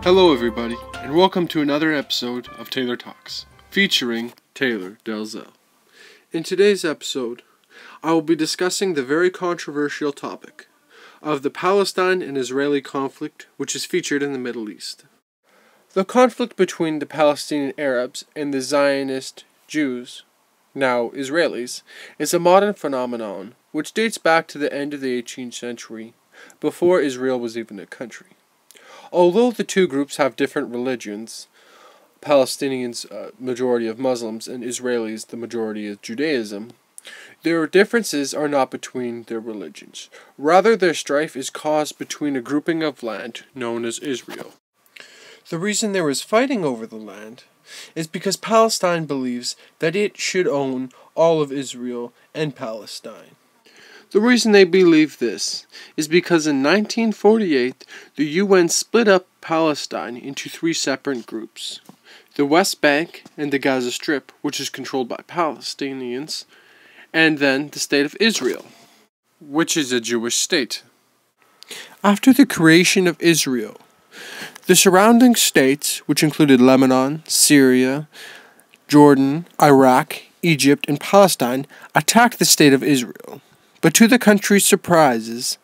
Hello everybody, and welcome to another episode of Taylor Talks, featuring Taylor Dalzell. In today's episode, I will be discussing the very controversial topic of the Palestine and Israeli conflict, which is featured in the Middle East. The conflict between the Palestinian Arabs and the Zionist Jews, now Israelis, is a modern phenomenon which dates back to the end of the 18th century, before Israel was even a country. Although the two groups have different religions, Palestinians majority of Muslims and Israelis the majority of Judaism, their differences are not between their religions. Rather, their strife is caused between a grouping of land known as Israel. The reason there is fighting over the land is because Palestine believes that it should own all of Israel and Palestine. The reason they believe this is because in 1948, the UN split up Palestine into three separate groups: the West Bank and the Gaza Strip, which is controlled by Palestinians, and then the State of Israel, which is a Jewish state. After the creation of Israel, the surrounding states, which included Lebanon, Syria, Jordan, Iraq, Egypt, and Palestine, attacked the State of Israel. But to the country's surprises,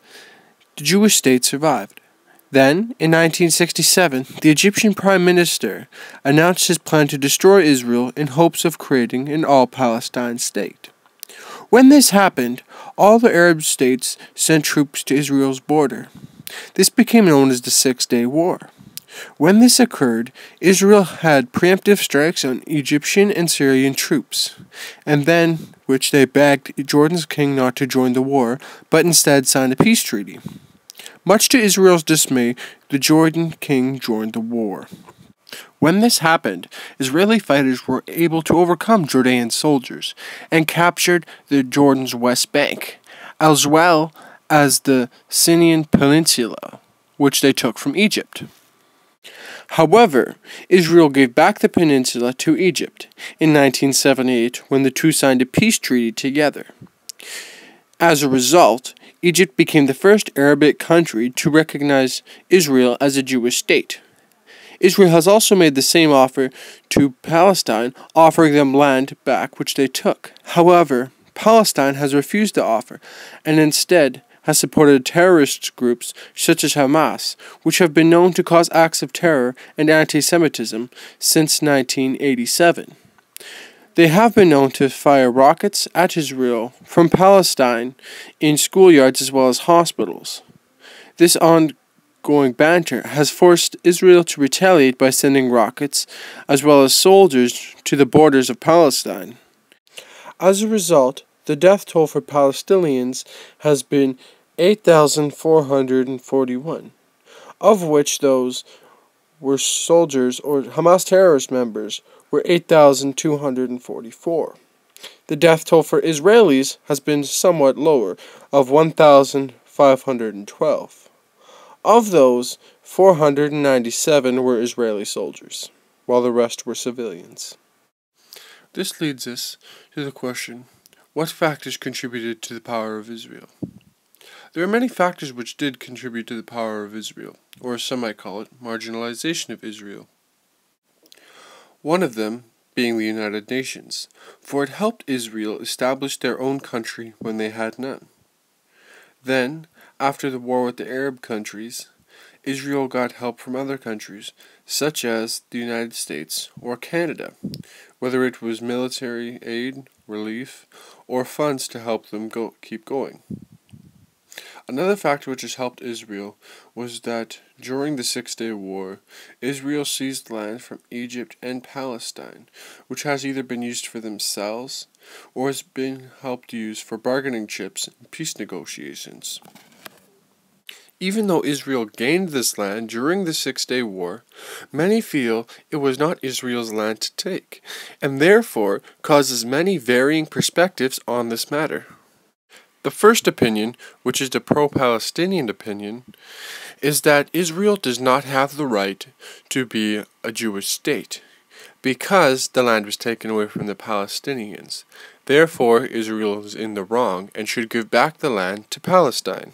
the Jewish state survived. Then, in 1967, the Egyptian Prime Minister announced his plan to destroy Israel in hopes of creating an all-Palestine state. When this happened, all the Arab states sent troops to Israel's border. This became known as the Six-Day War. When this occurred, Israel had preemptive strikes on Egyptian and Syrian troops, and then which they begged Jordan's king not to join the war, but instead signed a peace treaty. Much to Israel's dismay, the Jordan king joined the war. When this happened, Israeli fighters were able to overcome Jordanian soldiers and captured the Jordan's West Bank, as well as the Sinai Peninsula, which they took from Egypt. However, Israel gave back the peninsula to Egypt in 1978 when the two signed a peace treaty together. As a result, Egypt became the first Arabic country to recognize Israel as a Jewish state. Israel has also made the same offer to Palestine, offering them land back which they took. However, Palestine has refused the offer and instead has supported terrorist groups such as Hamas, which have been known to cause acts of terror and anti-Semitism since 1987. They have been known to fire rockets at Israel from Palestine in schoolyards as well as hospitals. This ongoing banter has forced Israel to retaliate by sending rockets as well as soldiers to the borders of Palestine. As a result, the death toll for Palestinians has been 8,441, of which those were soldiers or Hamas terrorist members were 8,244. The death toll for Israelis has been somewhat lower, of 1,512. Of those, 497 were Israeli soldiers, while the rest were civilians. This leads us to the question, what factors contributed to the power of Israel? There are many factors which did contribute to the power of Israel, or as some might call it, marginalization of Israel. One of them being the United Nations, for it helped Israel establish their own country when they had none. Then, after the war with the Arab countries, Israel got help from other countries, such as the United States or Canada, whether it was military aid, relief, or funds to help them keep going. Another factor which has helped Israel was that during the Six-Day War, Israel seized land from Egypt and Palestine, which has either been used for themselves or has been helped use for bargaining chips in peace negotiations. Even though Israel gained this land during the Six-Day War, many feel it was not Israel's land to take, and therefore causes many varying perspectives on this matter. The first opinion, which is the pro-Palestinian opinion, is that Israel does not have the right to be a Jewish state, because the land was taken away from the Palestinians. Therefore, Israel is in the wrong and should give back the land to Palestine.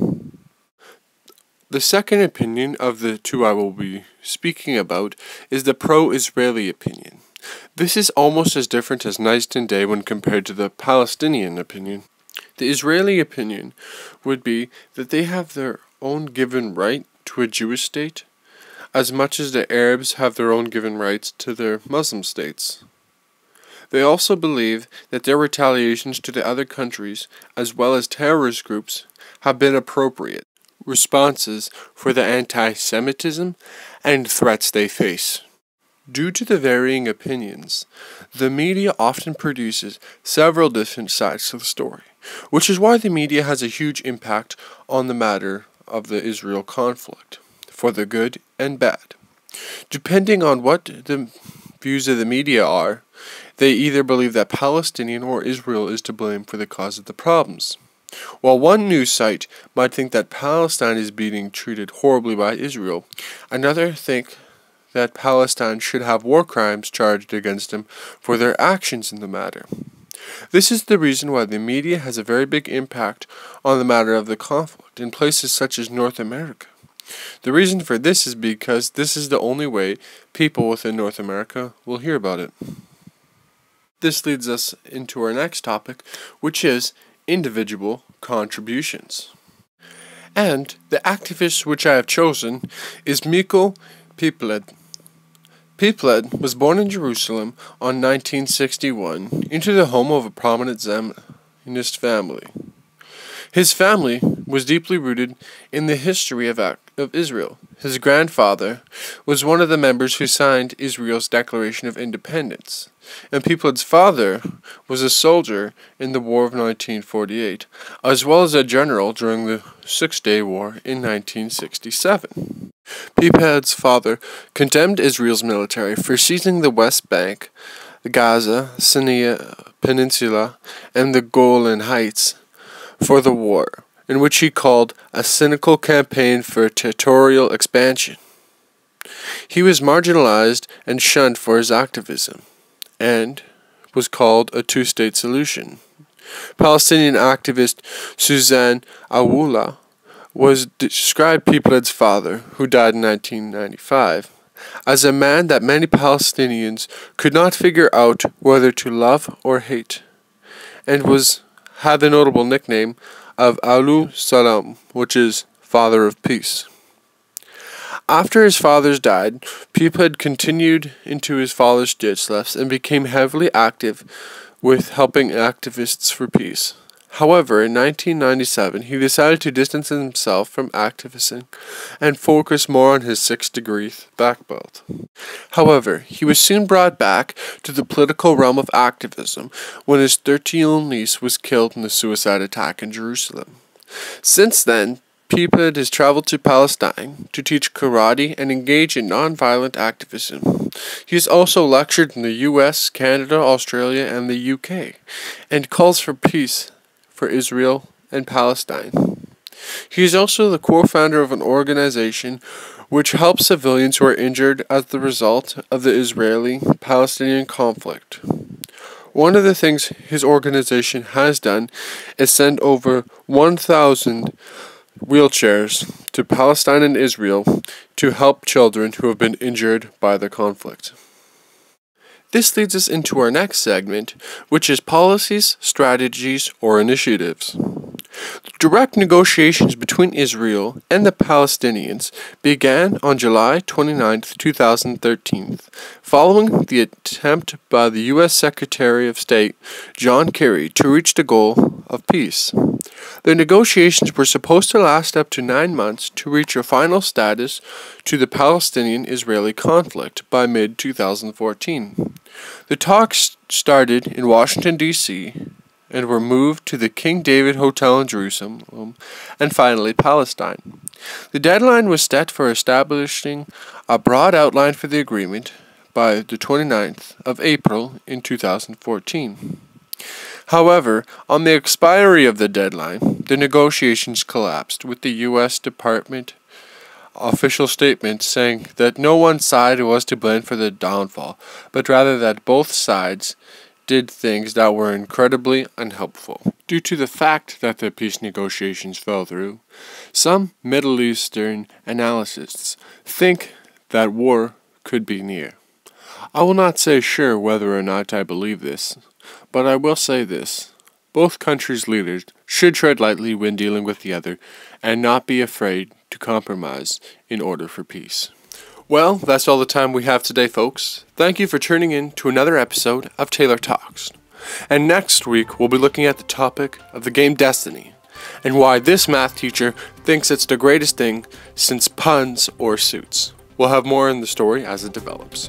The second opinion of the two I will be speaking about is the pro-Israeli opinion. This is almost as different as night and day when compared to the Palestinian opinion. The Israeli opinion would be that they have their own given right to a Jewish state, as much as the Arabs have their own given rights to their Muslim states. They also believe that their retaliations to the other countries, as well as terrorist groups, have been appropriate responses for the anti-Semitism and threats they face. Due to the varying opinions, the media often produces several different sides to the story, which is why the media has a huge impact on the matter of the Israel conflict, for the good and bad. Depending on what the views of the media are, they either believe that Palestinian or Israel is to blame for the cause of the problems. While one news site might think that Palestine is being treated horribly by Israel, another think that Palestine should have war crimes charged against them for their actions in the matter. This is the reason why the media has a very big impact on the matter of the conflict in places such as North America. The reason for this is because this is the only way people within North America will hear about it. This leads us into our next topic, which is individual contributions. And the activist which I have chosen is Michael Pipled. Pipled was born in Jerusalem on 1961 into the home of a prominent Zionist family. His family was deeply rooted in the history of Israel. His grandfather was one of the members who signed Israel's Declaration of Independence, and Pipled's father was a soldier in the War of 1948, as well as a general during the Six-Day War in 1967. Pipled's father condemned Israel's military for seizing the West Bank, Gaza, Sinai Peninsula, and the Golan Heights for the war, in which he called a cynical campaign for territorial expansion. He was marginalized and shunned for his activism, and was called a two-state solution. Palestinian activist Suzanne Awula was described Pipled's father, who died in 1995, as a man that many Palestinians could not figure out whether to love or hate, and had the notable nickname of Alu Salam, which is Father of Peace. After his father died, Pipled continued into his father's footsteps and became heavily active with helping activists for peace. However, in 1997, he decided to distance himself from activism and focus more on his 6th degree black belt. However, he was soon brought back to the political realm of activism when his 13-year-old niece was killed in the suicide attack in Jerusalem. Since then, Pipled has traveled to Palestine to teach karate and engage in nonviolent activism. He has also lectured in the US, Canada, Australia, and the UK, and calls for peace for Israel and Palestine. He is also the co-founder of an organization which helps civilians who are injured as the result of the Israeli-Palestinian conflict. One of the things his organization has done is send over 1,000 wheelchairs to Palestine and Israel to help children who have been injured by the conflict. This leads us into our next segment, which is policies, strategies, or initiatives. Direct negotiations between Israel and the Palestinians began on July 29, 2013, following the attempt by the U.S. Secretary of State John Kerry to reach the goal of peace. The negotiations were supposed to last up to 9 months to reach a final status to the Palestinian-Israeli conflict by mid-2014. The talks started in Washington, D.C., and were moved to the King David Hotel in Jerusalem, and finally Palestine. The deadline was set for establishing a broad outline for the agreement by the 29th of April in 2014. However, on the expiry of the deadline, the negotiations collapsed, with the U.S. Department official statement saying that no one side was to blame for the downfall, but rather that both sides did things that were incredibly unhelpful. Due to the fact that the peace negotiations fell through, some Middle Eastern analysts think that war could be near. I will not say sure whether or not I believe this, but I will say this. Both countries' leaders should tread lightly when dealing with the other and not be afraid to compromise in order for peace. Well, that's all the time we have today, folks. Thank you for tuning in to another episode of Taylor Talks. And next week, we'll be looking at the topic of the game Destiny and why this math teacher thinks it's the greatest thing since puns or suits. We'll have more in the story as it develops.